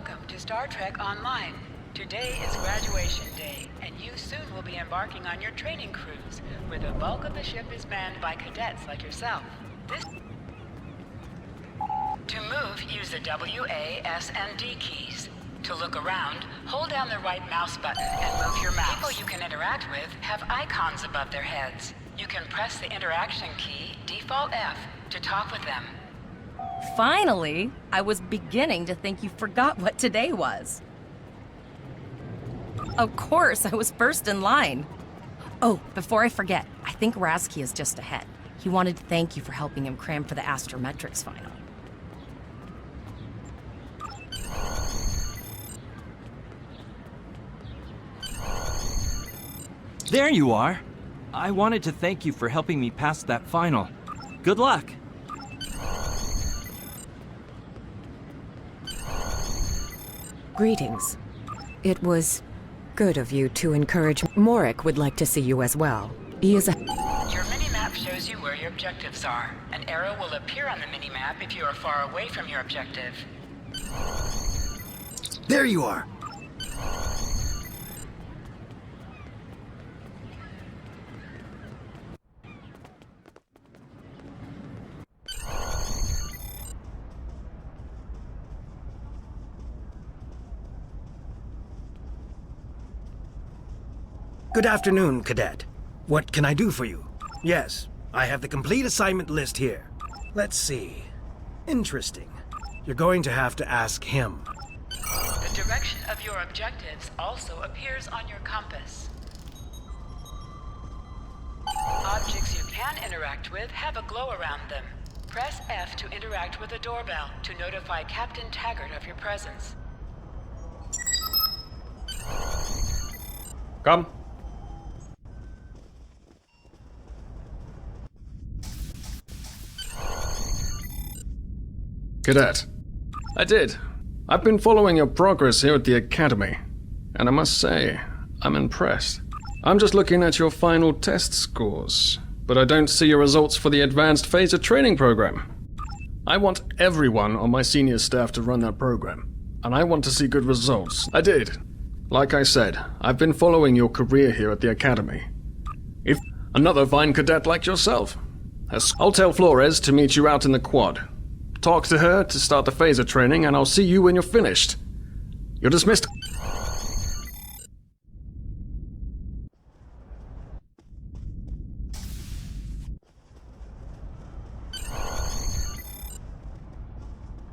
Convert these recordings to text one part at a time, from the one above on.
Welcome to Star Trek Online. Today is graduation day, and you soon will be embarking on your training cruise, where the bulk of the ship is manned by cadets like yourself. To move, use the W, A, S, and D keys. To look around, hold down the right mouse button and move your mouse. People you can interact with have icons above their heads. You can press the interaction key, default F, to talk with them. Finally! I was beginning to think you forgot what today was. Of course, I was first in line. Oh, before I forget, I think Rasky is just ahead. He wanted to thank you for helping him cram for the astrometrics final. There you are. I wanted to thank you for helping me pass that final. Good luck. Greetings. It was good of you to encourage. Morik would like to see you as well. He is a... Your mini-map shows you where your objectives are. An arrow will appear on the mini-map if you are far away from your objective. There you are. Good afternoon, Cadet. What can I do for you? Yes, I have the complete assignment list here. Let's see. Interesting. You're going to have to ask him. The direction of your objectives also appears on your compass. Objects you can interact with have a glow around them. Press F to interact with a doorbell to notify Captain Taggart of your presence. Come. Cadet. I did. I've been following your progress here at the Academy, and I must say, I'm impressed. I'm just looking at your final test scores, but I don't see your results for the Advanced Phaser Training Program. I want everyone on my senior staff to run that program, and I want to see good results. I did. Like I said, I've been following your career here at the Academy. If another fine cadet like yourself, I'll tell Flores to meet you out in the quad. Talk to her to start the phaser training, and I'll see you when you're finished. You're dismissed.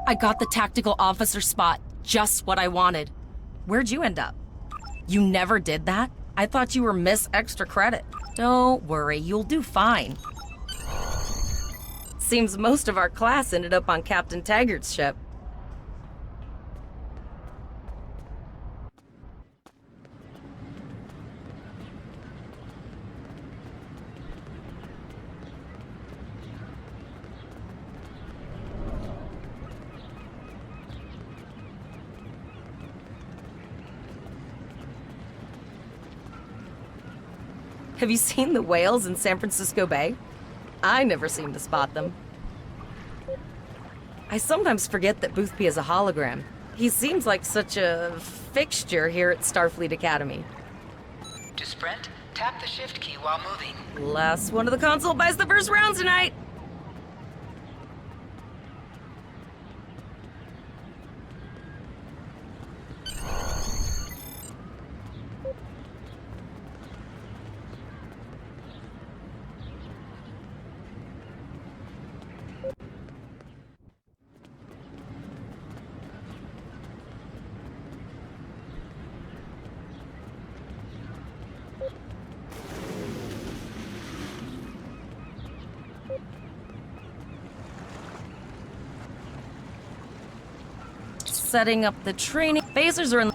I got the tactical officer spot. Just what I wanted. Where'd you end up? You never did that? I thought you were Miss Extra Credit. Don't worry, you'll do fine. Seems most of our class ended up on Captain Taggart's ship. Have you seen the whales in San Francisco Bay? I never seem to spot them. I sometimes forget that Boothby is a hologram. He seems like such a fixture here at Starfleet Academy. To sprint, tap the shift key while moving. Last one of the console buys the first round tonight! Setting up the training. Phasers are in...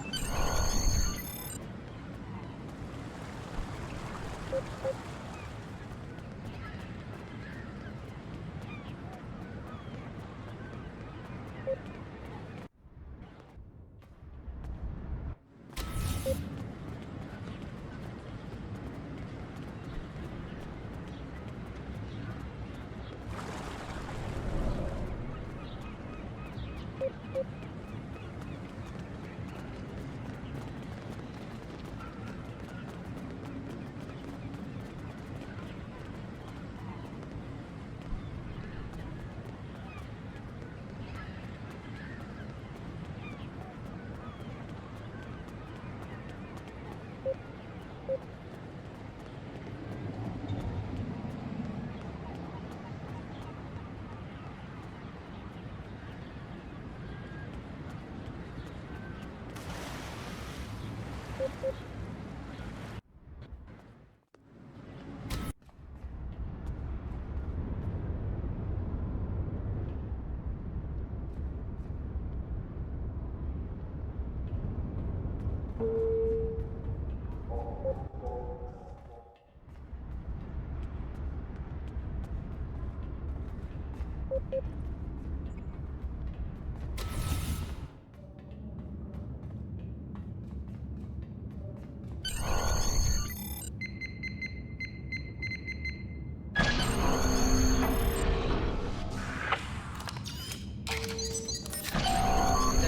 The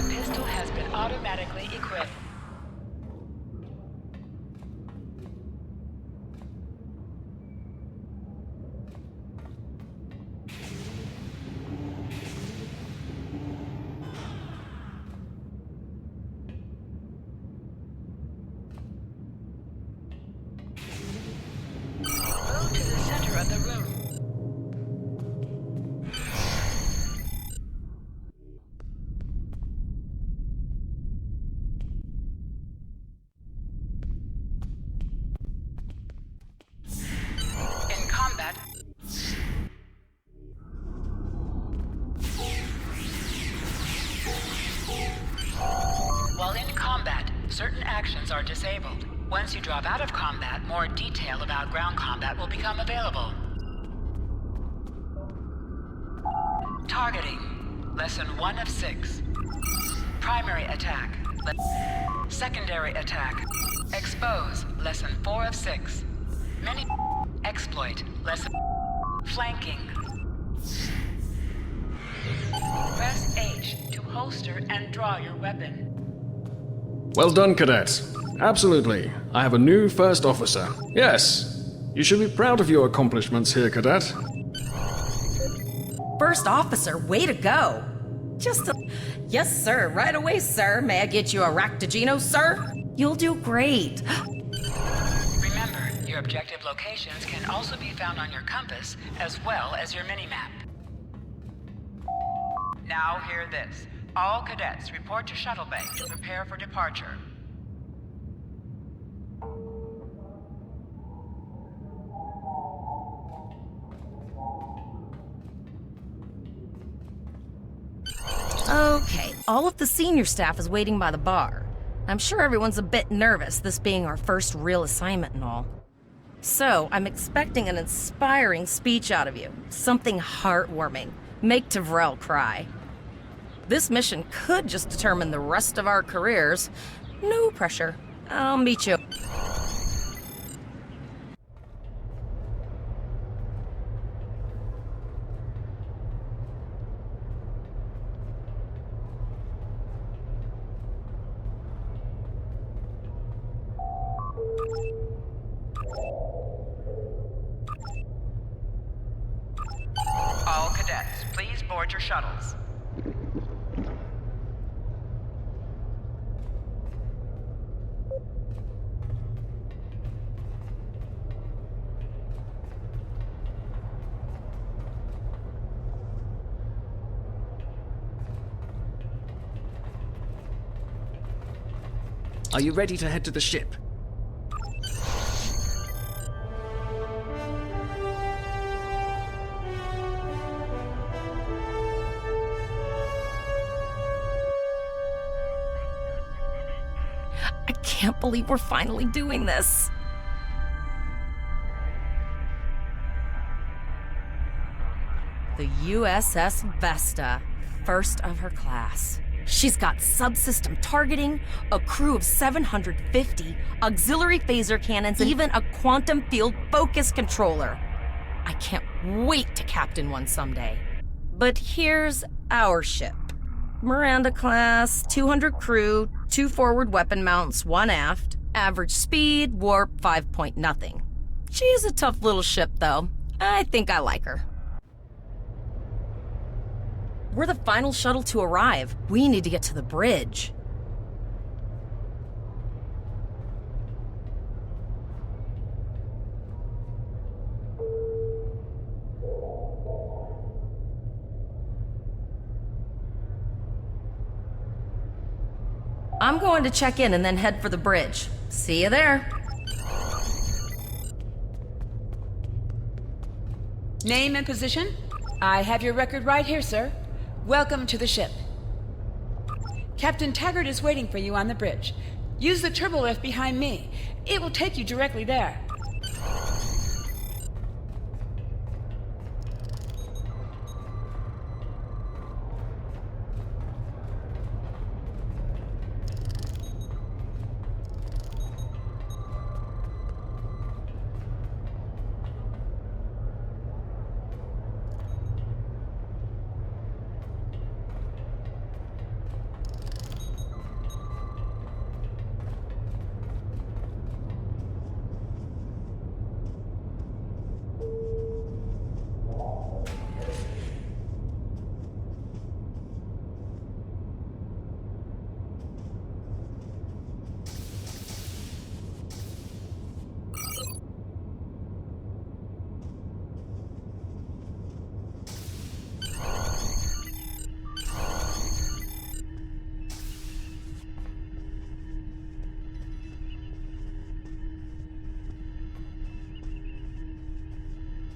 pistol has been automatically equipped. Move to the center of the room. In combat, while in combat, certain actions are disabled. Once you drop out of combat, more detail about ground combat will become available. Targeting. Lesson 1 of 6. Primary attack. Secondary attack. Expose. Lesson 4 of 6. Mini exploit. Lesson flanking. Press H to holster and draw your weapon. Well done, Cadet. Absolutely. I have a new first officer. Yes. You should be proud of your accomplishments here, Cadet. First officer, way to go. Yes, sir. Right away, sir. May I get you a Ractigino, sir? You'll do great. Remember, your objective locations can also be found on your compass as well as your minimap. Now hear this. All cadets report to Shuttle Bay to prepare for departure. Okay, all of the senior staff is waiting by the bar. I'm sure everyone's a bit nervous, this being our first real assignment and all. So, I'm expecting an inspiring speech out of you. Something heartwarming. Make Tavrel cry. This mission could just determine the rest of our careers. No pressure. I'll meet you. All cadets, please board your shuttles. Are you ready to head to the ship? I can't believe we're finally doing this. The USS Vesta, first of her class. She's got subsystem targeting, a crew of 750, auxiliary phaser cannons, and even a quantum field focus controller. I can't wait to captain one someday. But here's our ship. Miranda class, 200 crew, 2 forward weapon mounts, 1 aft, average speed, warp 5.0. She's a tough little ship, though. I think I like her. We're the final shuttle to arrive. We need to get to the bridge. I'm going to check in and then head for the bridge. See you there. Name and position? I have your record right here, sir. Welcome to the ship. Captain Taggart is waiting for you on the bridge. Use the turbo lift behind me. It will take you directly there.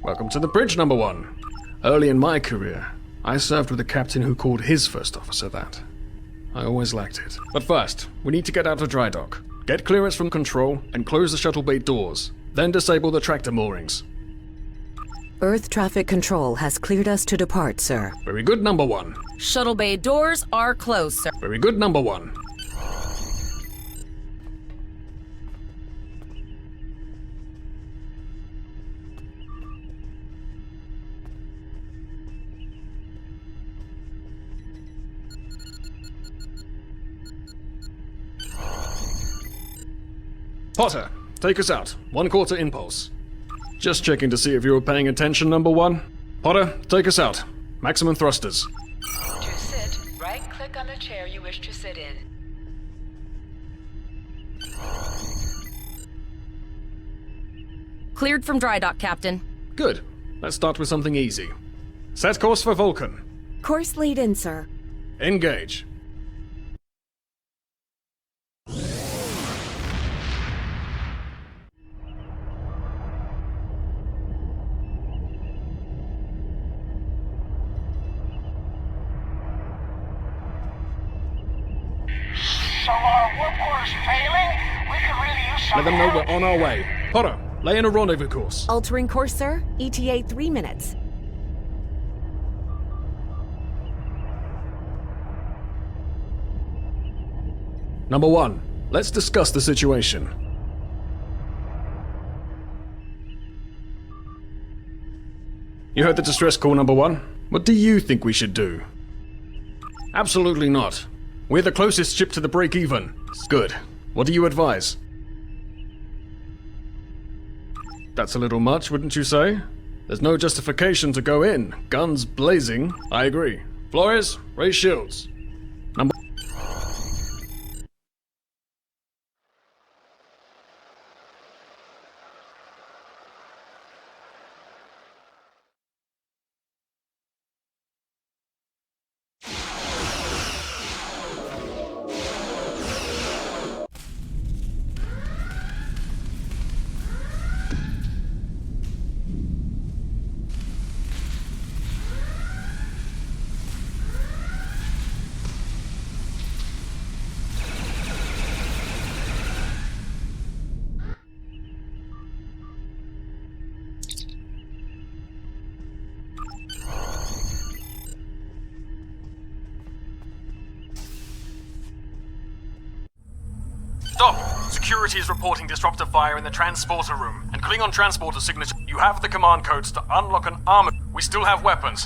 Welcome to the bridge, number one. Early in my career, I served with a captain who called his first officer that. I always liked it. But first, we need to get out of dry dock, get clearance from control, and close the shuttle bay doors. Then disable the tractor moorings. Earth traffic control has cleared us to depart, sir. Very good, number one. Shuttle bay doors are closed, sir. Very good, number one. Potter, take us out. 1/4 impulse. Just checking to see if you were paying attention, number one. Potter, take us out. Maximum thrusters. To sit, right-click on the chair you wish to sit in. Cleared from dry dock, Captain. Good. Let's start with something easy. Set course for Vulcan. Course lead in, sir. Engage. So our warp core is failing? We could really use some Let them know help. we're on our way. Potter, lay in a rendezvous course. Altering course, sir. ETA 3 minutes. Number one, let's discuss the situation. You heard the distress call, number one. What do you think we should do? Absolutely not. We're the closest ship to the break-even. Good. What do you advise? That's a little much, wouldn't you say? There's no justification to go in. Guns blazing. I agree. Flores, raise shields. Number... Stop! Security is reporting disruptor fire in the transporter room, and Klingon transporter signature. You have the command codes to unlock an armor. We still have weapons.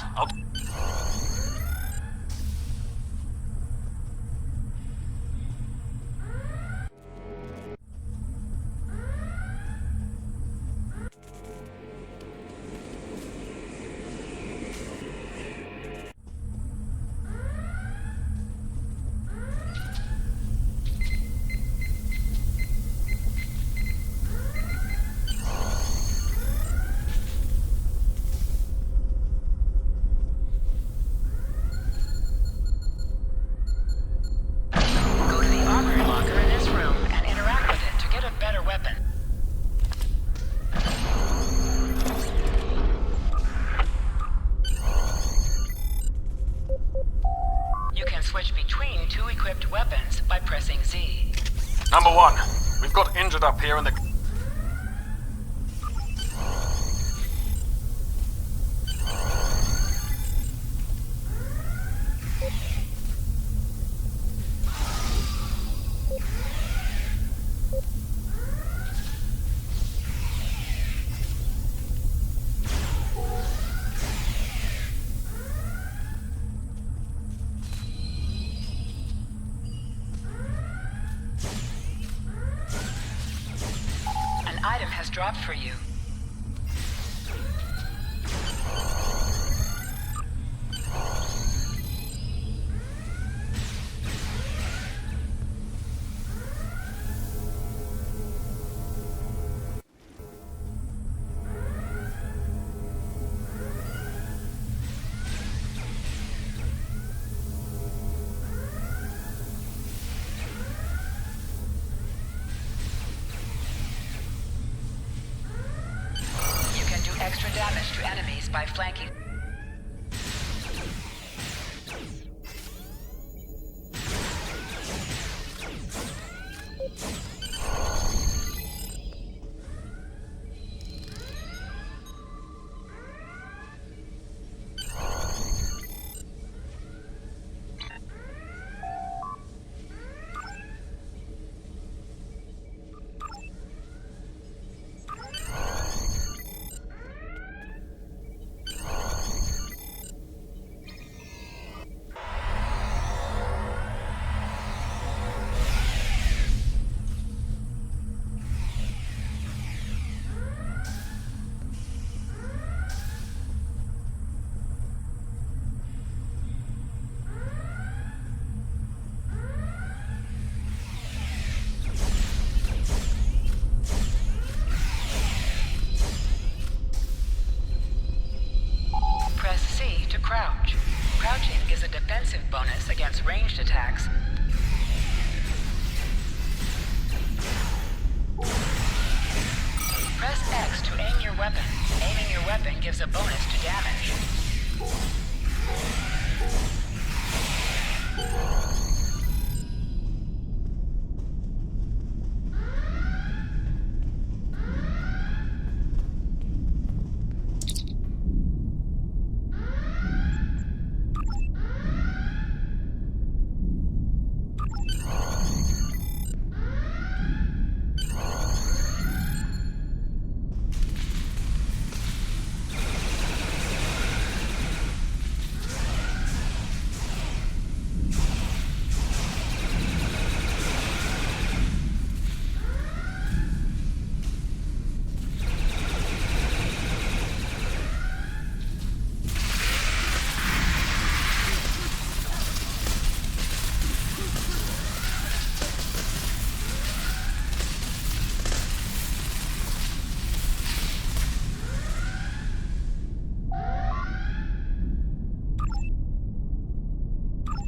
Go to the armory locker in this room and interact with it to get a better weapon. You can switch between two equipped weapons by pressing Z. Number one, we've got injured up here in the... An item has dropped for you. flanking. Press C to crouch. Crouching is a defensive bonus against ranged attacks. Press X to aim your weapon. Aiming your weapon gives a bonus to damage.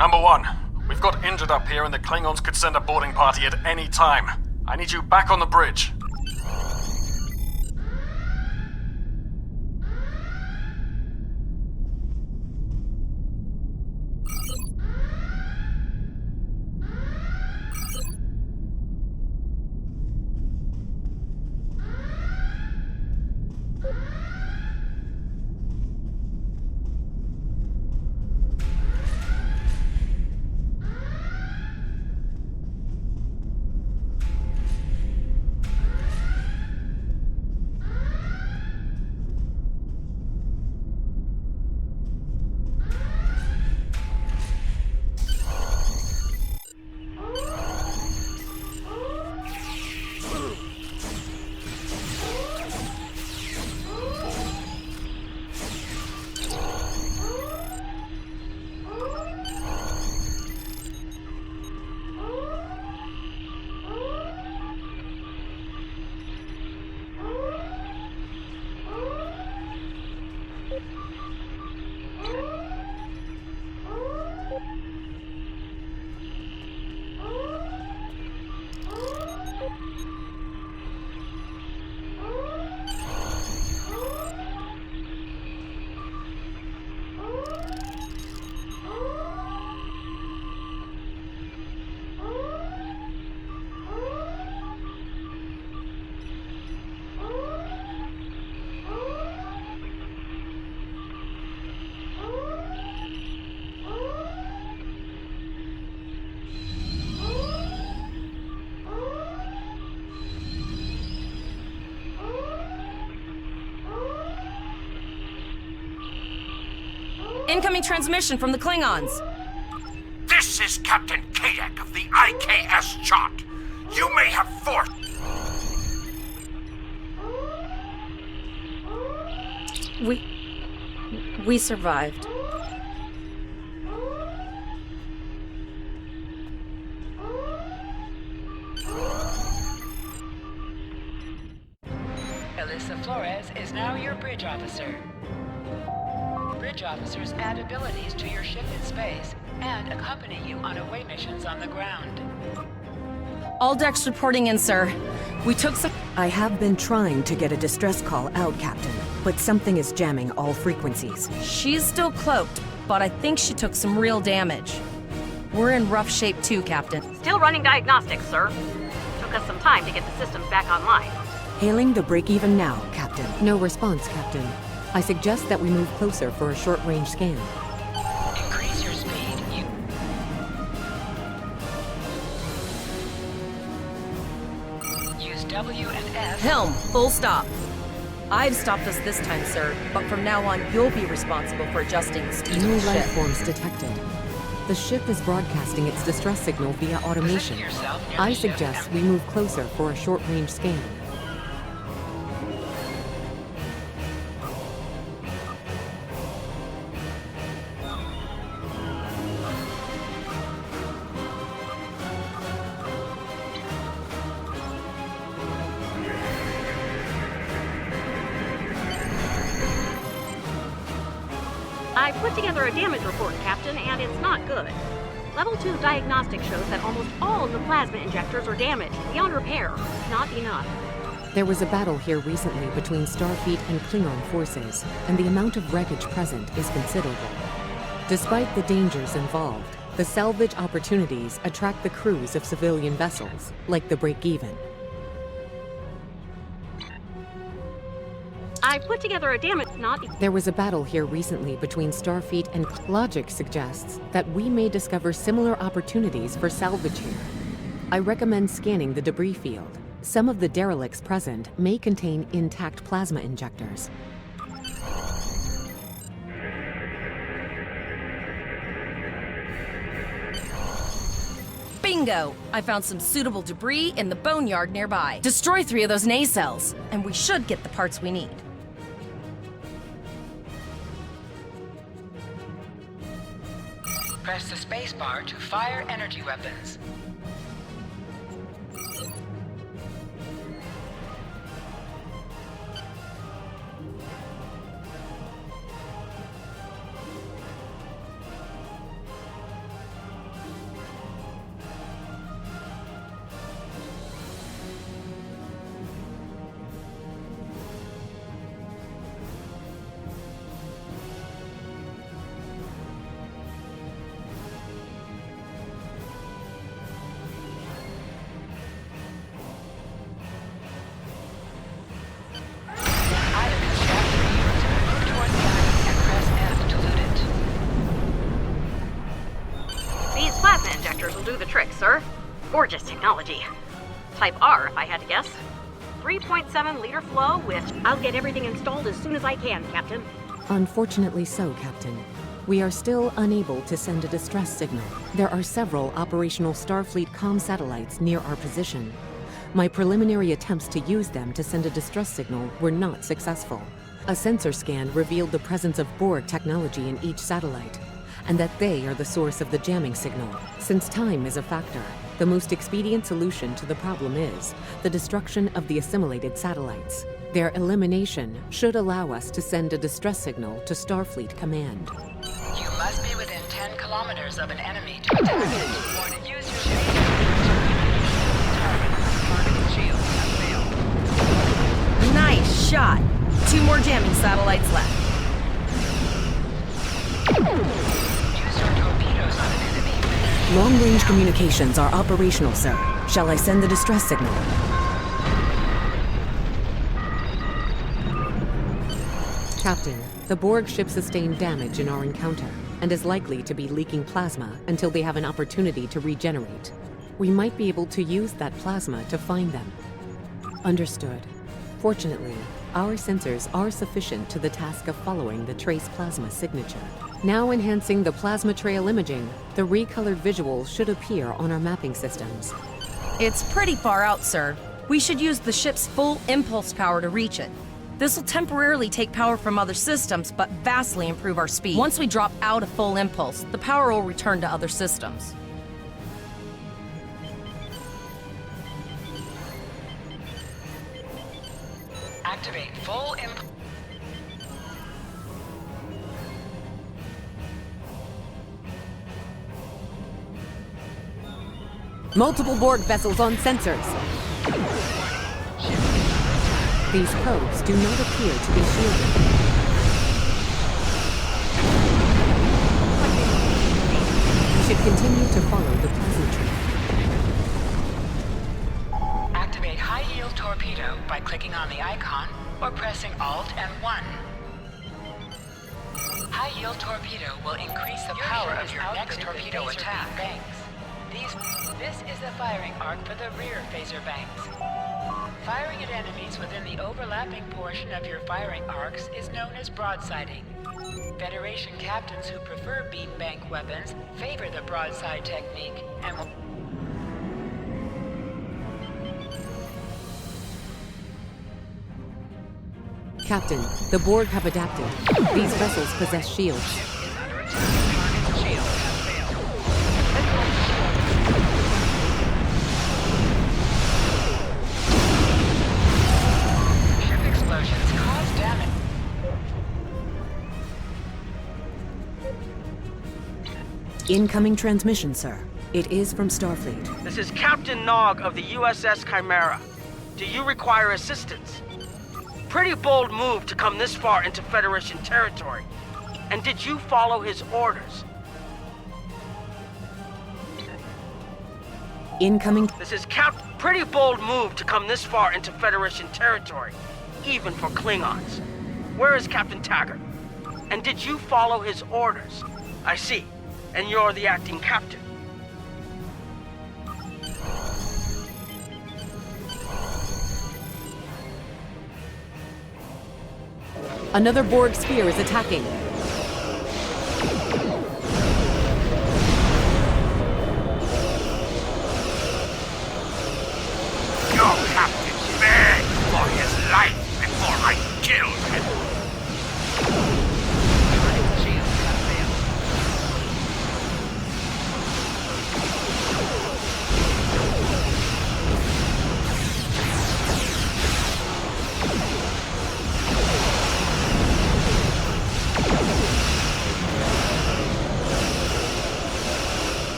Number 1, we've got injured up here and the Klingons could send a boarding party at any time. I need you back on the bridge. Incoming transmission from the Klingons. This is Captain Kadek of the IKS Chart. You may have forced... We survived. Alyssa Flores is now your bridge officer. Bridge officers add abilities to your ship in space and accompany you on away missions on the ground. All decks reporting in, sir. We took some... I have been trying to get a distress call out, Captain. but something is jamming all frequencies. She's still cloaked, but I think she took some real damage. We're in rough shape too, Captain. Still running diagnostics, sir. Took us some time to get the systems back online. Hailing the break-even now, Captain. No response, Captain. I suggest that we move closer for a short-range scan. Increase your speed. Use W and F. Helm, full stop. I've stopped us this time, sir, but from now on, you'll be responsible for adjusting the speed New of the life ship. forms detected. The ship is broadcasting its distress signal via automation. Yourself near I the ship suggest and- we move closer for a short-range scan. I put together a damage report, Captain, and it's not good. Level 2 diagnostic shows that almost all of the plasma injectors are damaged, beyond repair. Not enough. There was a battle here recently between Starfleet and Klingon forces, and the amount of wreckage present is considerable. Despite the dangers involved, the salvage opportunities attract the crews of civilian vessels, like the Break-Even. I put together a damage not... There was a battle here recently between Starfleet and logic suggests that we may discover similar opportunities for salvage here. I recommend scanning the debris field. Some of the derelicts present may contain intact plasma injectors. Bingo! I found some suitable debris in the boneyard nearby. Destroy 3 of those nacelles, and we should get the parts we need. Press the space bar to fire energy weapons. Plasma injectors will do the trick, sir. Gorgeous technology. Type R, if I had to guess. 3.7 liter flow with... I'll get everything installed as soon as I can, Captain. Unfortunately so, Captain. We are still unable to send a distress signal. There are several operational Starfleet comm satellites near our position. My preliminary attempts to use them to send a distress signal were not successful. A sensor scan revealed the presence of Borg technology in each satellite, and that they are the source of the jamming signal. Since time is a factor, the most expedient solution to the problem is the destruction of the assimilated satellites. Their elimination should allow us to send a distress signal to Starfleet Command. You must be within 10 kilometers of an enemy to attack it. Warning, use your shield. Target shield has failed. Nice shot! 2 more jamming satellites left. Long-range communications are operational, sir. Shall I send the distress signal? Captain, the Borg ship sustained damage in our encounter and is likely to be leaking plasma until they have an opportunity to regenerate. We might be able to use that plasma to find them. Understood. Fortunately, our sensors are sufficient to the task of following the trace plasma signature. Now enhancing the plasma trail imaging, the recolored visuals should appear on our mapping systems. It's pretty far out, sir. We should use the ship's full impulse power to reach it. This will temporarily take power from other systems, but vastly improve our speed. Once we drop out of full impulse, the power will return to other systems. Activate full impulse. Multiple Borg vessels on sensors. These probes do not appear to be shielded. You should continue to follow the plasma trail. Activate high-yield torpedo by clicking on the icon or pressing Alt and 1. High-yield torpedo will increase the power of your next torpedo attack. This is the firing arc for the rear phaser banks. Firing at enemies within the overlapping portion of your firing arcs is known as broadsiding. Federation captains who prefer beam bank weapons favor the broadside technique and will... Captain, the Borg have adapted. These vessels possess shields. Ship explosions cause damage. Incoming transmission, sir. It is from Starfleet. This is Captain Nog of the USS Chimera. Do you require assistance? Pretty bold move to come this far into Federation territory. And did you follow his orders? Incoming... This is Pretty bold move to come this far into Federation territory, even for Klingons. Where is Captain Taggart? And did you follow his orders? I see. And you're the acting captain. Another Borg sphere is attacking. Your captain begged for his life before I killed him.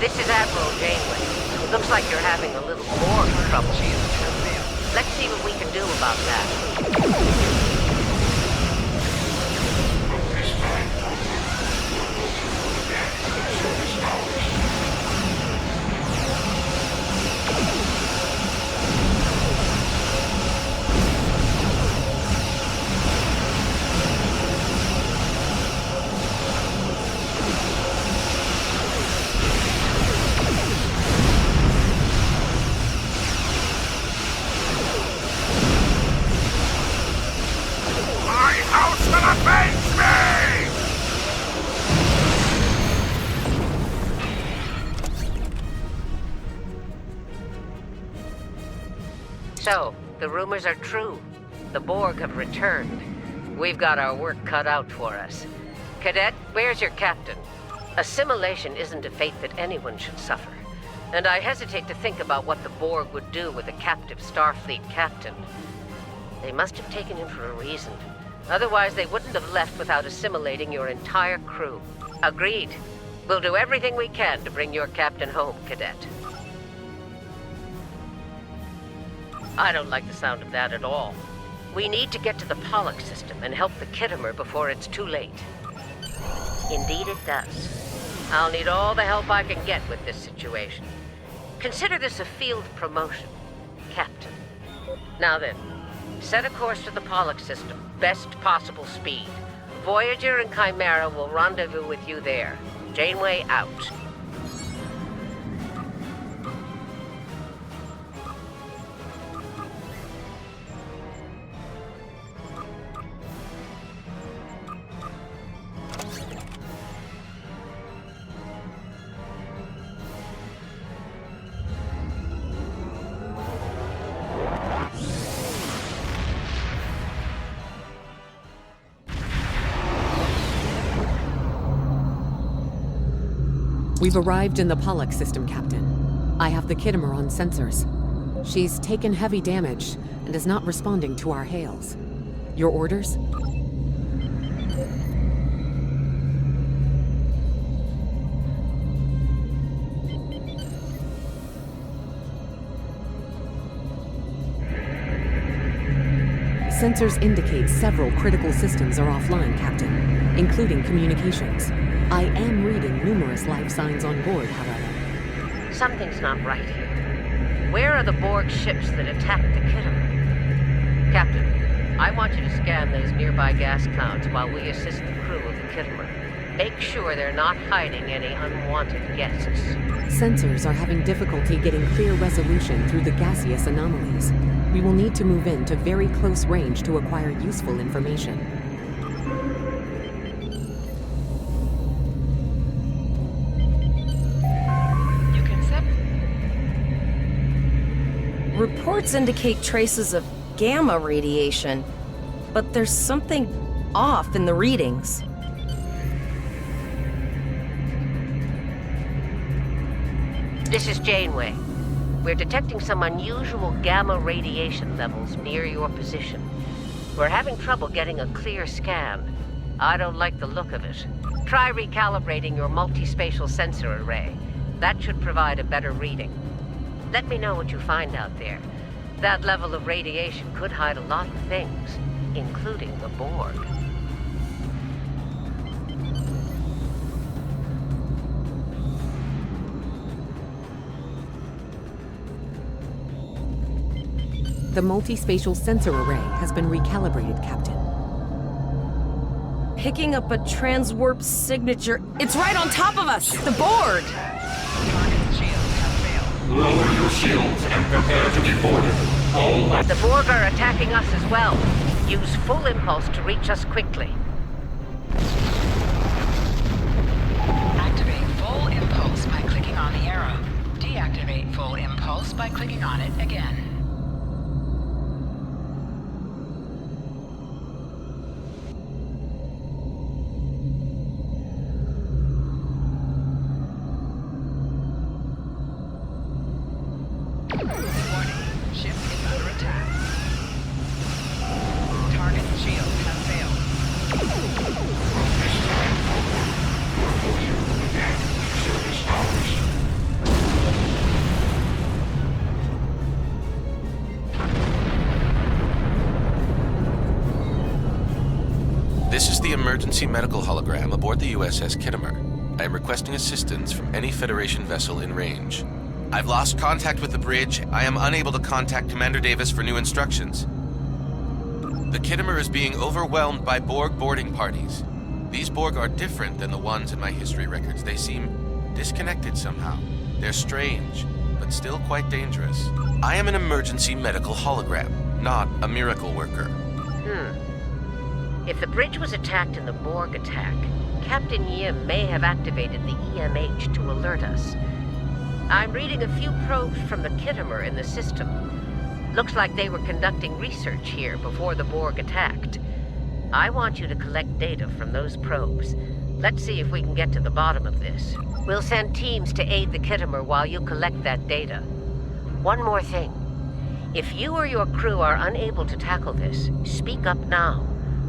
This is Admiral Janeway. Looks like you're having a little Borg trouble. Let's see what we can do about that. So, the rumors are true. The Borg have returned. We've got our work cut out for us. Cadet, where's your captain? Assimilation isn't a fate that anyone should suffer. And I hesitate to think about what the Borg would do with a captive Starfleet captain. They must have taken him for a reason. Otherwise, they wouldn't have left without assimilating your entire crew. Agreed. We'll do everything we can to bring your captain home, Cadet. I don't like the sound of that at all. We need to get to the Pollock system and help the Kittimer before it's too late. Indeed it does. I'll need all the help I can get with this situation. Consider this a field promotion, Captain. Now then, set a course to the Pollock system, best possible speed. Voyager and Chimera will rendezvous with you there. Janeway out. We've arrived in the Pollock system, Captain. I have the Kittimer on sensors. She's taken heavy damage and is not responding to our hails. Your orders? Sensors indicate several critical systems are offline, Captain, including communications. I am reading numerous life signs on board, however. Something's not right here. Where are the Borg ships that attacked the Kittimer? Captain, I want you to scan those nearby gas clouds while we assist the crew of the Kittimer. Make sure they're not hiding any unwanted guests. Sensors are having difficulty getting clear resolution through the gaseous anomalies. We will need to move in to very close range to acquire useful information. You can set... Reports indicate traces of gamma radiation, but there's something off in the readings. This is Janeway. We're detecting some unusual gamma radiation levels near your position. We're having trouble getting a clear scan. I don't like the look of it. Try recalibrating your multispatial sensor array. That should provide a better reading. Let me know what you find out there. That level of radiation could hide a lot of things, including the Borg. The multispatial sensor array has been recalibrated, Captain. Picking up a transwarp signature. It's right on top of us! The Borg! Target's shields have failed. Lower your shields and prepare to be boarded. All life. The Borg are attacking us as well. Use full impulse to reach us quickly. Activate full impulse by clicking on the arrow. Deactivate full impulse by clicking on it again. This is the emergency medical hologram aboard the USS Kittimer. I am requesting assistance from any Federation vessel in range. I've lost contact with the bridge. I am unable to contact Commander Davis for new instructions. The Kittimer is being overwhelmed by Borg boarding parties. These Borg are different than the ones in my history records. They seem disconnected somehow. They're strange, but still quite dangerous. I am an emergency medical hologram, not a miracle worker. If the bridge was attacked in the Borg attack, Captain Yim may have activated the EMH to alert us. I'm reading a few probes from the Kittimer in the system. Looks like they were conducting research here before the Borg attacked. I want you to collect data from those probes. Let's see if we can get to the bottom of this. We'll send teams to aid the Kittimer while you collect that data. One more thing. If you or your crew are unable to tackle this, speak up now.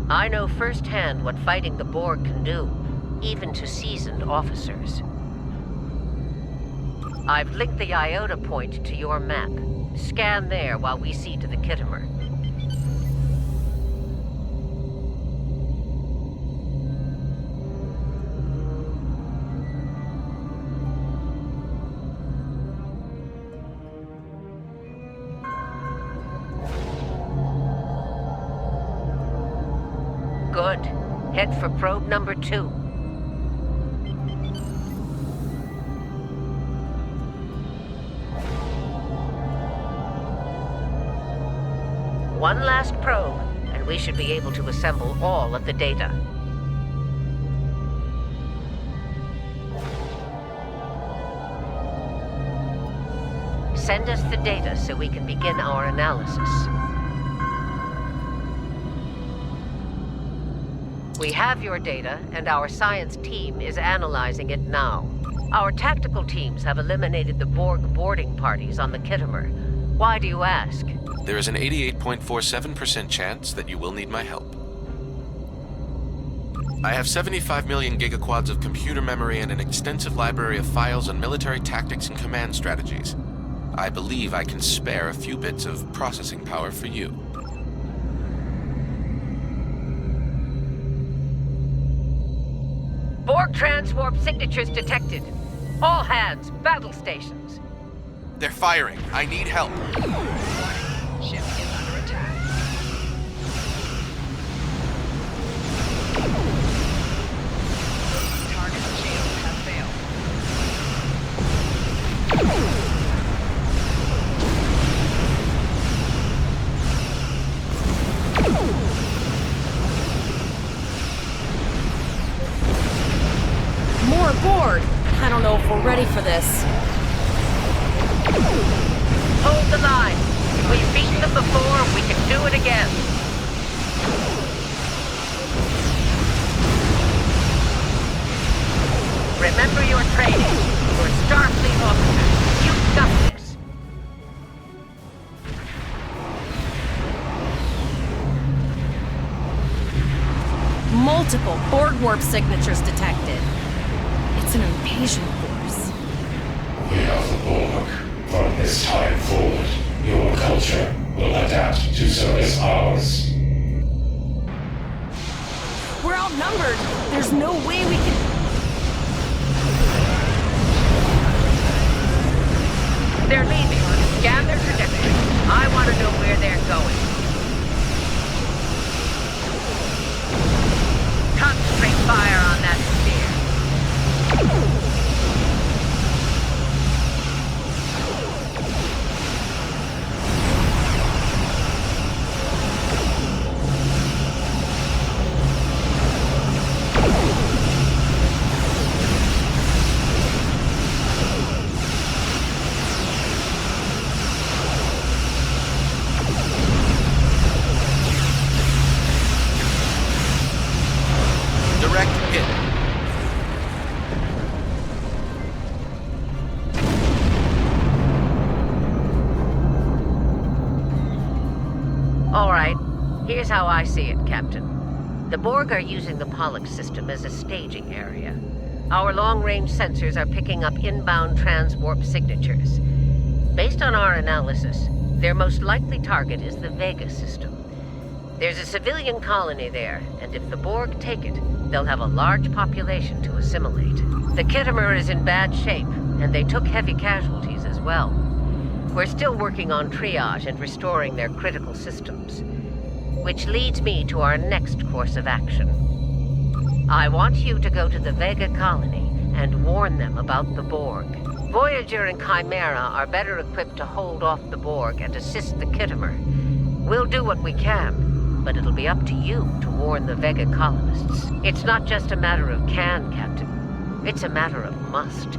I know firsthand what fighting the Borg can do, even to seasoned officers. I've linked the Iota point to your map. Scan there while we see to the Kittimer. Good. Head for probe number 2. One last probe, and we should be able to assemble all of the data. Send us the data so we can begin our analysis. We have your data, and our science team is analyzing it now. Our tactical teams have eliminated the Borg boarding parties on the Kittimer. Why do you ask? There is an 88.47% chance that you will need my help. I have 75 million gigaquads of computer memory and an extensive library of files on military tactics and command strategies. I believe I can spare a few bits of processing power for you. Borg transwarp signatures detected. All hands, battle stations. They're firing. I need help. Ship is under attack. Target shield has failed. More Borg! I don't know if we're ready for this. Hold the line. We've beaten them before, we can do it again. Remember your training. You're Starfleet officers. You've got this. Multiple Borg warp signatures detected. It's an invasion force. We are the Borg. From this time forward, your culture will adapt to service ours. We're outnumbered. There's no way we can... They're leaving. Scan their trajectory. I want to know where they're going. Concentrate fire on that sphere. Direct hit. All right. Here's how I see it, Captain. The Borg are using the Pollux system as a staging area. Our long-range sensors are picking up inbound transwarp signatures. Based on our analysis, their most likely target is the Vega system. There's a civilian colony there, and if the Borg take it, they'll have a large population to assimilate. The Khitomer is in bad shape, and they took heavy casualties as well. We're still working on triage and restoring their critical systems. Which leads me to our next course of action. I want you to go to the Vega colony and warn them about the Borg. Voyager and Chimera are better equipped to hold off the Borg and assist the Khitomer. We'll do what we can, but it'll be up to you to warn the Vega colonists. It's not just a matter of can, Captain. It's a matter of must.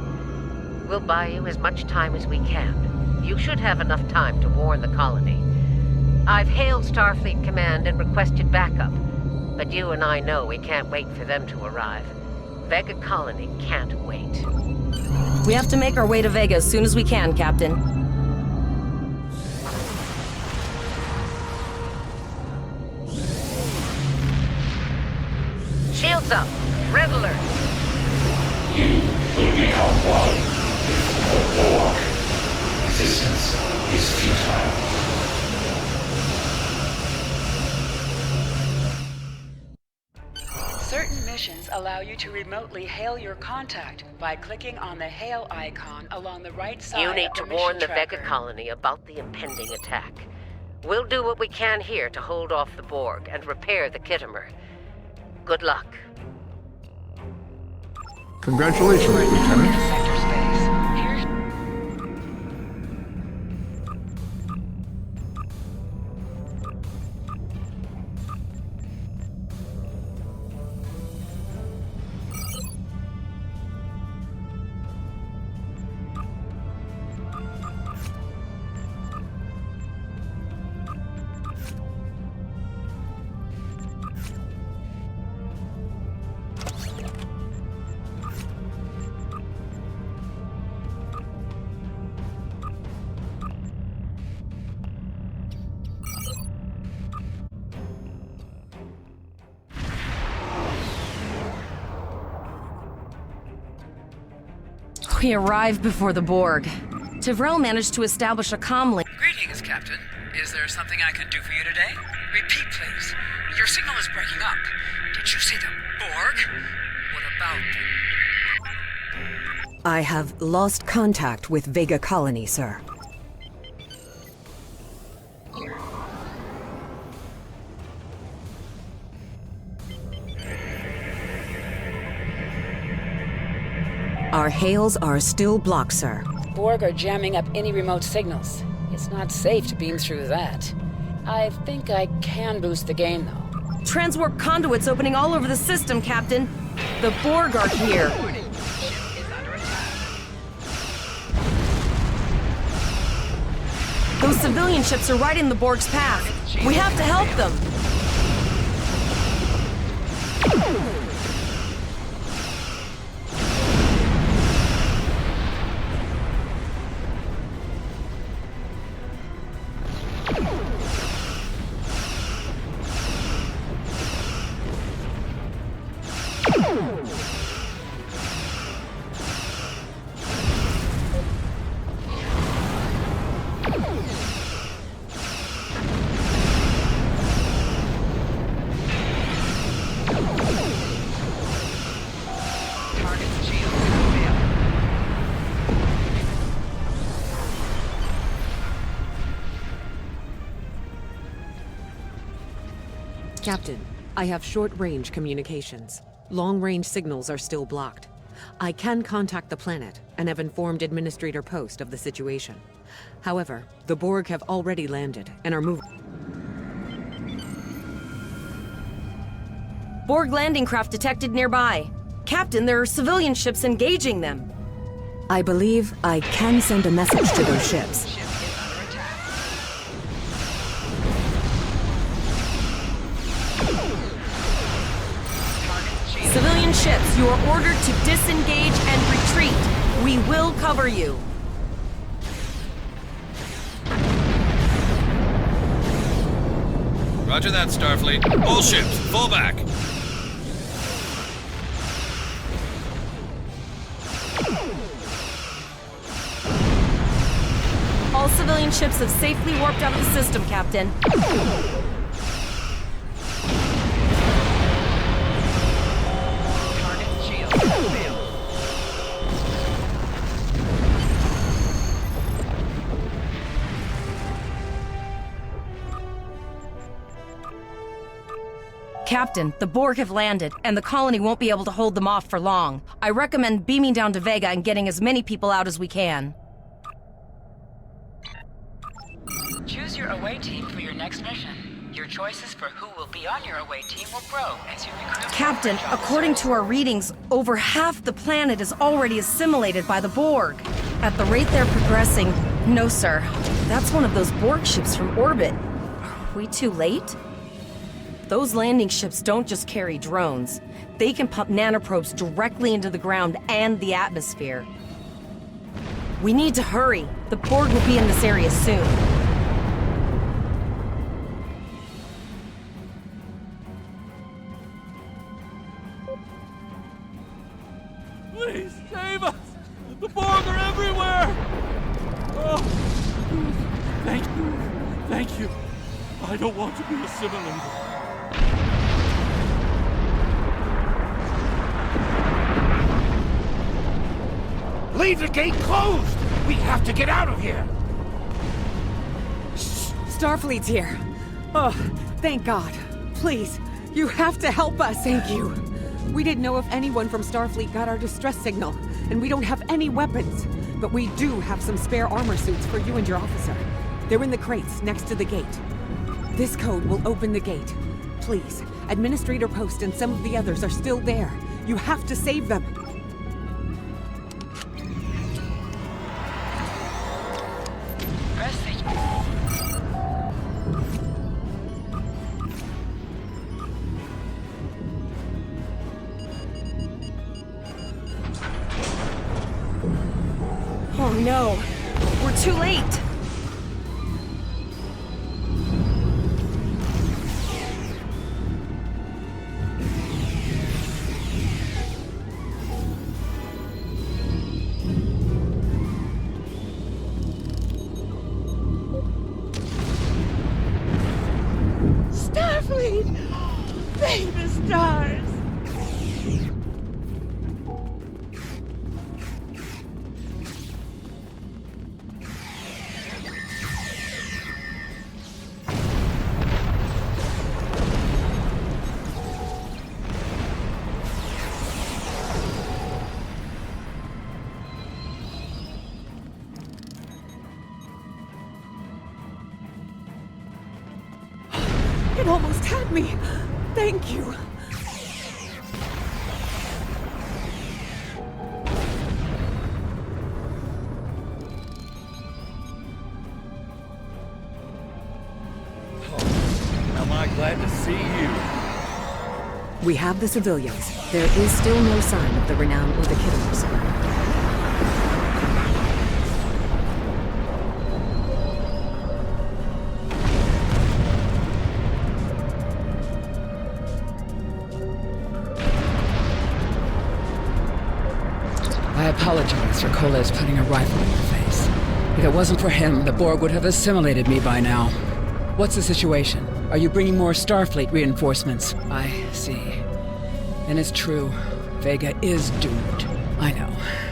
We'll buy you as much time as we can. You should have enough time to warn the colony. I've hailed Starfleet Command and requested backup, but you and I know we can't wait for them to arrive. Vega colony can't wait. We have to make our way to Vega as soon as we can, Captain. Shields up. Red alert. You will become one with the Borg. Resistance is futile. Certain missions allow you to remotely hail your contact by clicking on the hail icon along the right side. You need of to the warn the mission Vega tracker. colony about the impending attack. We'll do what we can here to hold off the Borg and repair the Khitomer. Good luck. Congratulations, Lieutenant. Sector space. Here's We arrived before the Borg. Tribble managed to establish a comm link. Greetings, Captain. Is there something I can do for you today? Repeat, please. Your signal is breaking up. Did you see the Borg? What about them? I have lost contact with Vega Colony, sir. Our hails are still blocked, sir. Borg are jamming up any remote signals. It's not safe to beam through that. I think I can boost the gain, though. Transwarp conduits opening all over the system, Captain. The Borg are here. Those civilian ships are right in the Borg's path. We have to help them. Captain, I have short-range communications. Long-range signals are still blocked. I can contact the planet and have informed Administrator Post of the situation. However, the Borg have already landed and are moving. Borg landing craft detected nearby. Captain, there are civilian ships engaging them. I believe I can send a message to those ships. Civilian ships, you are ordered to disengage and retreat. We will cover you. Roger that, Starfleet. All ships, fall back. All civilian ships have safely warped out of the system, Captain. Captain, the Borg have landed, and the colony won't be able to hold them off for long. I recommend beaming down to Vega and getting as many people out as we can. Choose your away team for your next mission. Your choices for who will be on your away team will grow as you recruit. Captain, according to our readings, over half the planet is already assimilated by the Borg. At the rate they're progressing, no, sir. That's one of those Borg ships from orbit. Are we too late? Those landing ships don't just carry drones. They can pump nanoprobes directly into the ground and the atmosphere. We need to hurry. The Borg will be in this area soon. Please, save us! The Borg are everywhere! Oh, thank you. Thank you. I don't want to be assimilated. Leave the gate closed! We have to get out of here! Starfleet's here. Oh, thank God. Please, you have to help us. Thank you. We didn't know if anyone from Starfleet got our distress signal, and we don't have any weapons. But we do have some spare armor suits for you and your officer. They're in the crates next to the gate. This code will open the gate. Please, Administrator Post and some of the others are still there. You have to save them. Oh no, we're too late. Starfleet! Thank the stars! me. Thank you. Am I glad to see you? We have the civilians. There is still no sign of the Renown or the Kidderers. I apologize for Coles putting a rifle in your face. If it wasn't for him, the Borg would have assimilated me by now. What's the situation? Are you bringing more Starfleet reinforcements? I see. Then it's true. Vega is doomed. I know.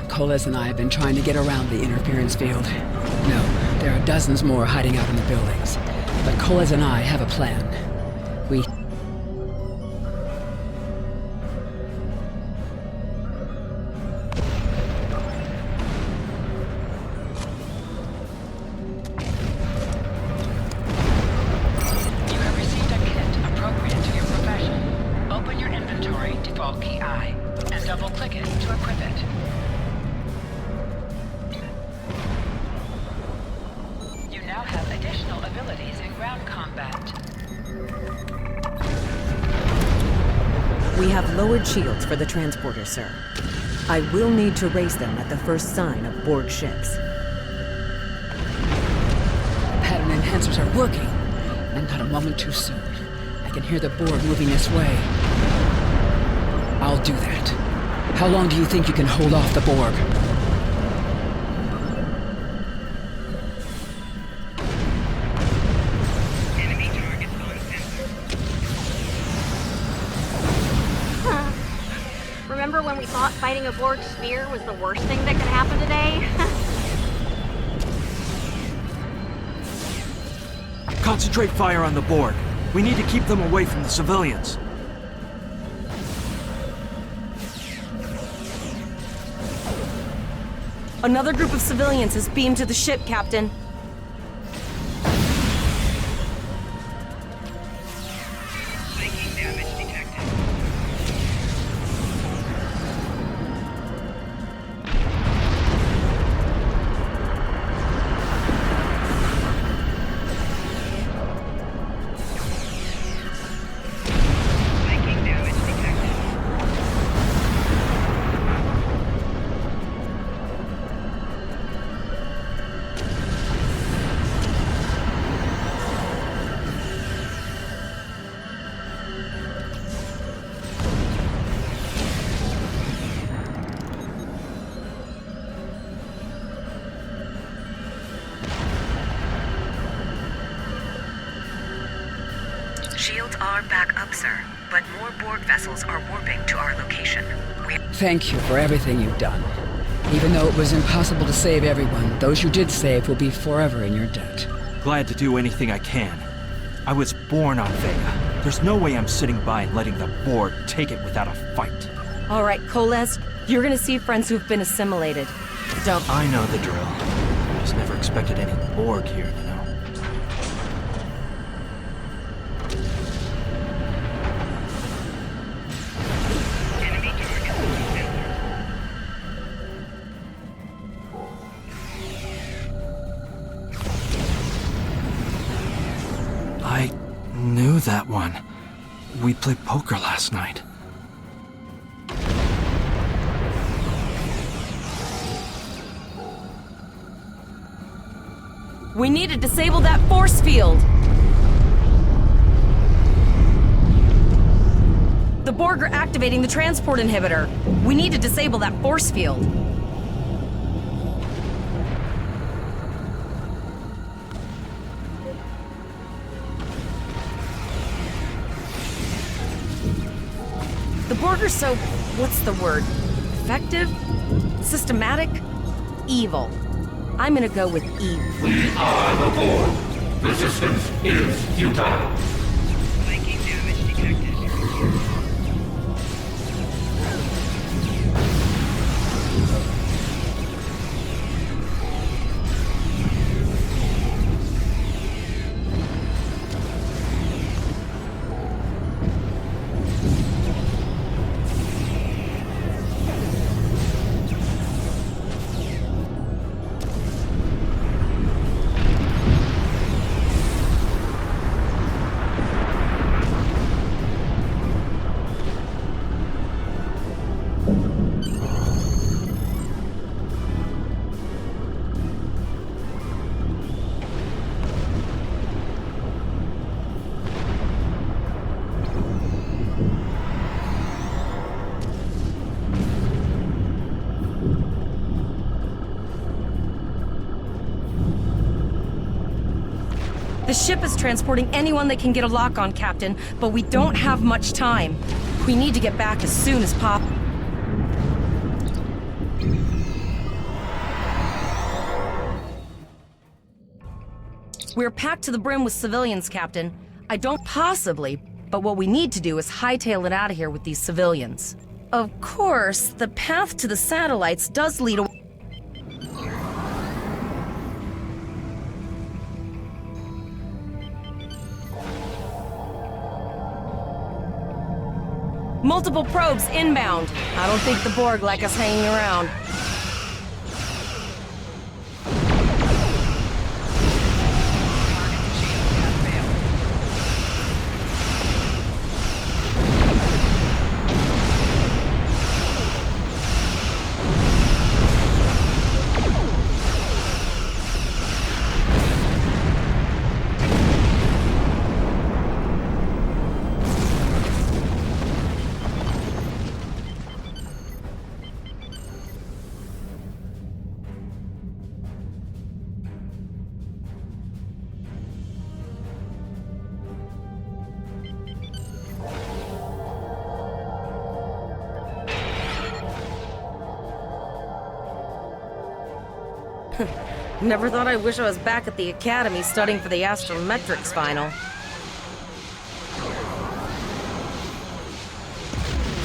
Coles and I have been trying to get around the interference field. No, there are dozens more hiding out in the buildings. But Coles and I have a plan. We... We have lowered shields for the transporter, sir. I will need to raise them at the first sign of Borg ships. Pattern enhancers are working, and not a moment too soon. I can hear the Borg moving this way. I'll do that. How long do you think you can hold off the Borg? Remember when we thought fighting a Borg sphere was the worst thing that could happen today? Concentrate fire on the Borg. We need to keep them away from the civilians. Another group of civilians is beamed to the ship, Captain. Shields are back up, sir, but more Borg vessels are warping to our location. Thank you for everything you've done. Even though it was impossible to save everyone, those you did save will be forever in your debt. Glad to do anything I can. I was born on Vega. There's no way I'm sitting by and letting the Borg take it without a fight. All right, Coles, you're gonna see friends who've been assimilated. Don't... I know the drill. Just never expected any Borg here, you know? I knew that one. We played poker last night. We need to disable that force field! The Borg are activating the transport inhibitor. We need to disable that force field. The Borg are so... what's the word? Effective? Systematic? Evil. I'm gonna go with evil. We are the Borg. Resistance is futile. Making damage detected. The ship is transporting anyone they can get a lock on, Captain, but we don't have much time. We need to get back as soon as possible. We're packed to the brim with civilians, Captain. I don't possibly, but what we need to do is hightail it out of here with these civilians. Of course, the path to the satellites does lead away. Multiple probes inbound. I don't think the Borg like us hanging around. Never thought I'd wish I was back at the Academy studying for the astrometrics final.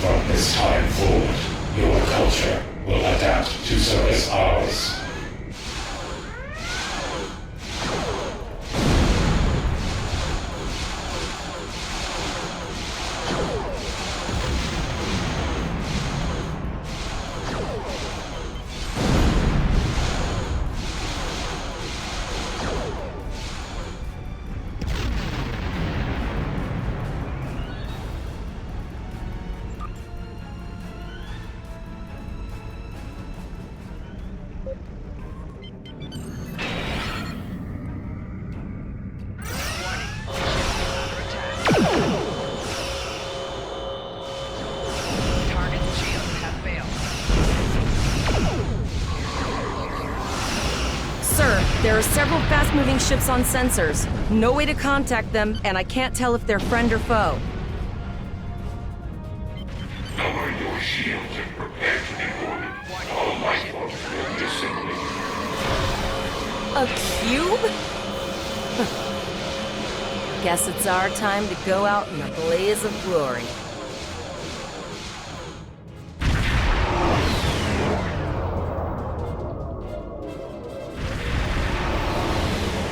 From this time forward, your culture will adapt to service ours. There are several fast-moving ships on sensors. No way to contact them, and I can't tell if they're friend or foe. Lower your shield and prepare to be boarded. All life forms will disintegrate. A cube? Guess it's our time to go out in a blaze of glory.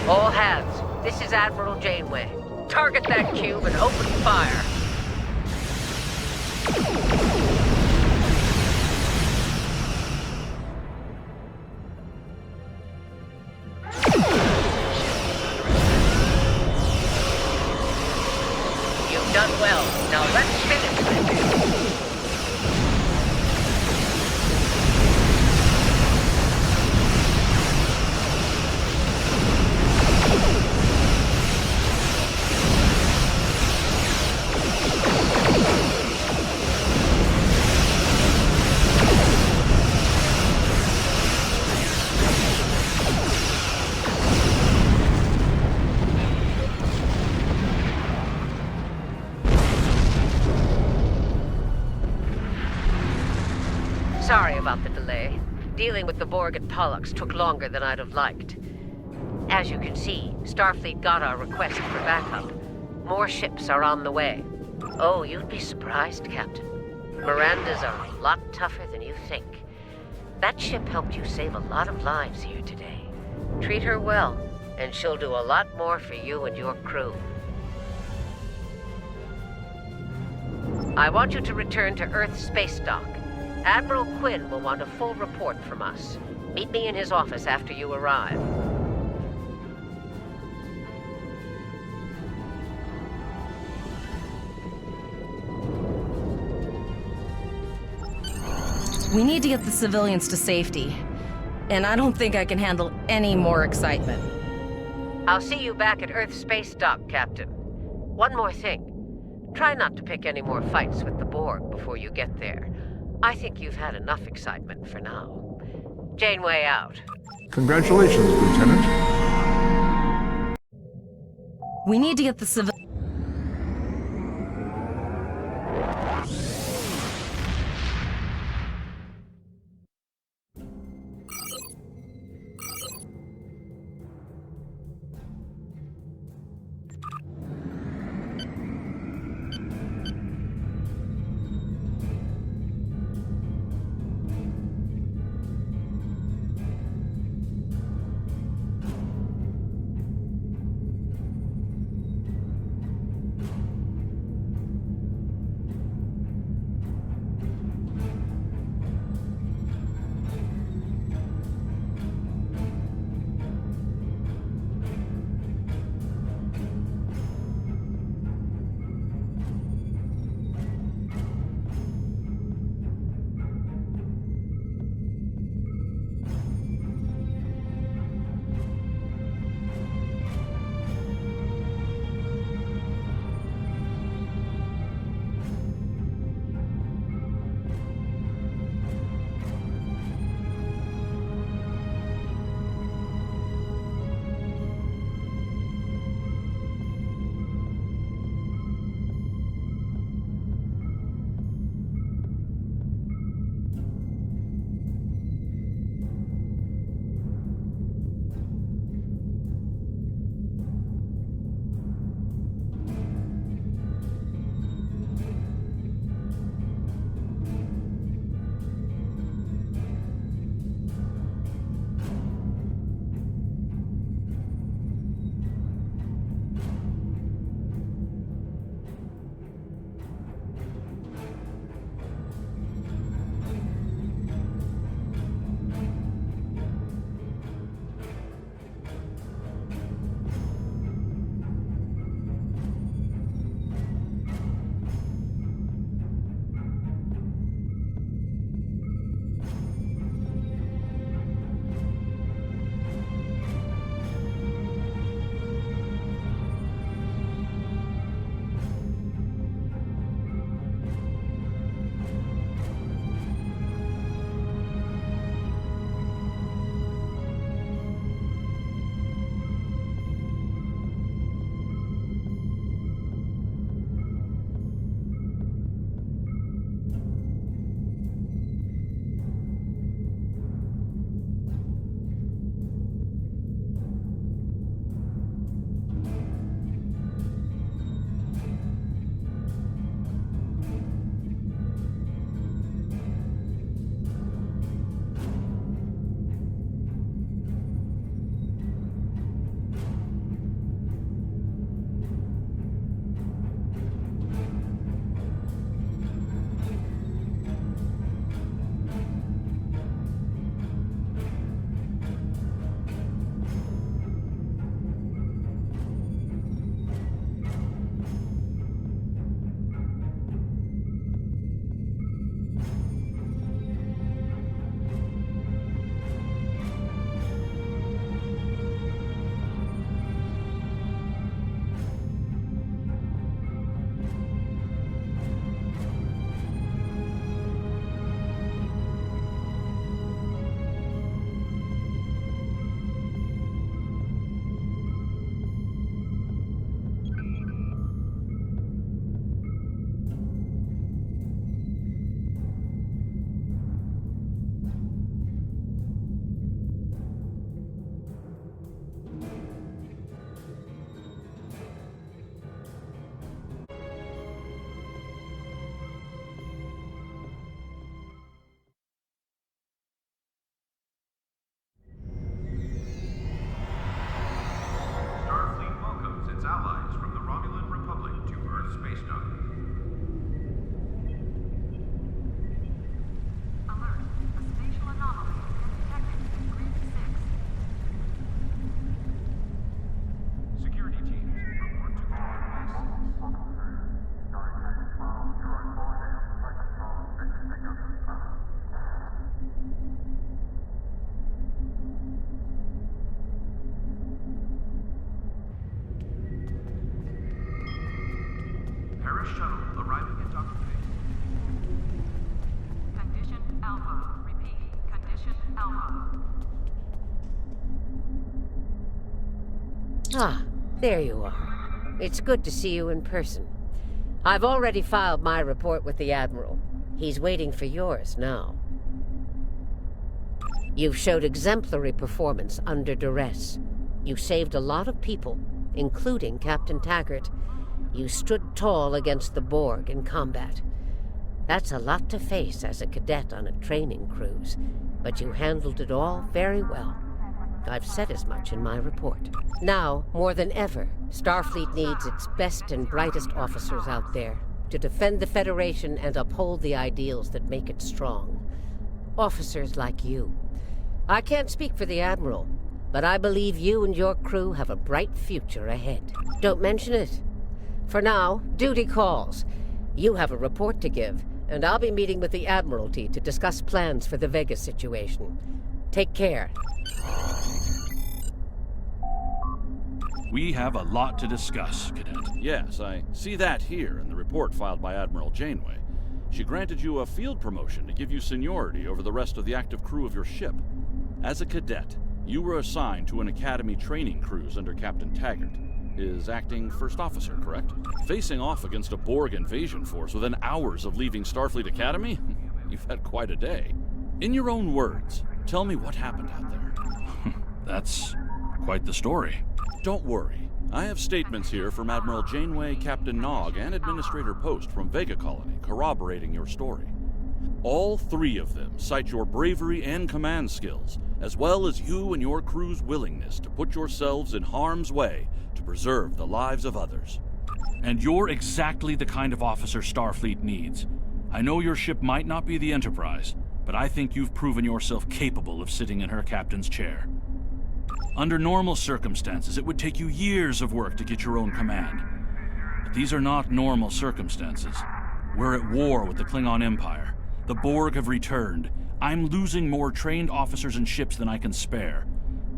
All hands, this is Admiral Janeway. Target that cube and open fire. You've done well. Now let's finish this. Sorry about the delay. Dealing with the Borg at Pollux took longer than I'd have liked. As you can see, Starfleet got our request for backup. More ships are on the way. Oh, you'd be surprised, Captain. Mirandas are a lot tougher than you think. That ship helped you save a lot of lives here today. Treat her well, and she'll do a lot more for you and your crew. I want you to return to Earth space dock. Admiral Quinn will want a full report from us. Meet me in his office after you arrive. We need to get the civilians to safety. And I don't think I can handle any more excitement. I'll see you back at Earth space dock, Captain. One more thing. Try not to pick any more fights with the Borg before you get there. I think you've had enough excitement for now. Janeway out. Congratulations, Lieutenant. We need to get the civil... Ah, there you are. It's good to see you in person. I've already filed my report with the Admiral. He's waiting for yours now. You've showed exemplary performance under duress. You saved a lot of people, including Captain Taggart. You stood tall against the Borg in combat. That's a lot to face as a cadet on a training cruise, but you handled it all very well. I've said as much in my report. Now, more than ever, Starfleet needs its best and brightest officers out there to defend the Federation and uphold the ideals that make it strong. Officers like you. I can't speak for the Admiral, but I believe you and your crew have a bright future ahead. Don't mention it. For now, duty calls. You have a report to give, and I'll be meeting with the Admiralty to discuss plans for the Vega situation. Take care. We have a lot to discuss, Cadet. Yes, I see that here in the report filed by Admiral Janeway. She granted you a field promotion to give you seniority over the rest of the active crew of your ship. As a cadet, you were assigned to an Academy training cruise under Captain Taggart, his acting first officer, correct? Facing off against a Borg invasion force within hours of leaving Starfleet Academy? You've had quite a day. In your own words, tell me what happened out there. That's quite the story. Don't worry. I have statements here from Admiral Janeway, Captain Nog, and Administrator Post from Vega Colony corroborating your story. All three of them cite your bravery and command skills, as well as you and your crew's willingness to put yourselves in harm's way to preserve the lives of others. And you're exactly the kind of officer Starfleet needs. I know your ship might not be the Enterprise, but I think you've proven yourself capable of sitting in her captain's chair. Under normal circumstances, it would take you years of work to get your own command. But these are not normal circumstances. We're at war with the Klingon Empire. The Borg have returned. I'm losing more trained officers and ships than I can spare.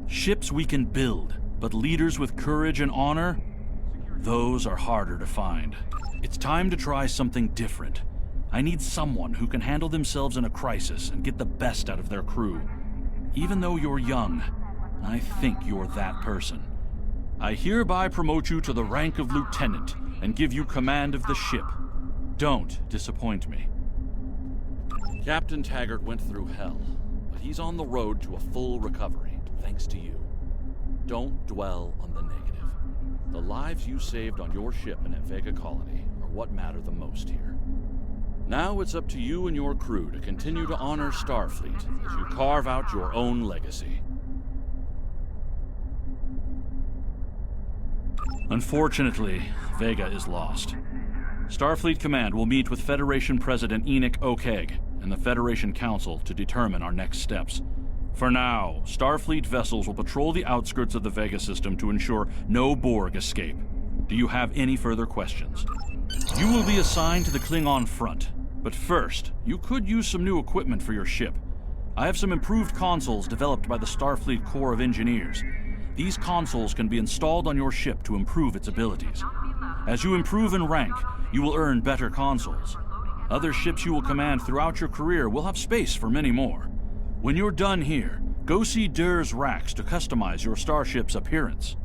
Ships we can build, but leaders with courage and honor? Those are harder to find. It's time to try something different. I need someone who can handle themselves in a crisis and get the best out of their crew. Even though you're young, I think you're that person. I hereby promote you to the rank of lieutenant and give you command of the ship. Don't disappoint me. Captain Taggart went through hell, but he's on the road to a full recovery, thanks to you. Don't dwell on the negative. The lives you saved on your ship and at Vega Colony are what matter the most here. Now it's up to you and your crew to continue to honor Starfleet as you carve out your own legacy. Unfortunately, Vega is lost. Starfleet Command will meet with Federation President Enoch O'Keg and the Federation Council to determine our next steps. For now, Starfleet vessels will patrol the outskirts of the Vega system to ensure no Borg escape. Do you have any further questions? You will be assigned to the Klingon front, but first, you could use some new equipment for your ship. I have some improved consoles developed by the Starfleet Corps of Engineers. These consoles can be installed on your ship to improve its abilities. As you improve in rank, you will earn better consoles. Other ships you will command throughout your career will have space for many more. When you're done here, go see Dur's racks to customize your starship's appearance.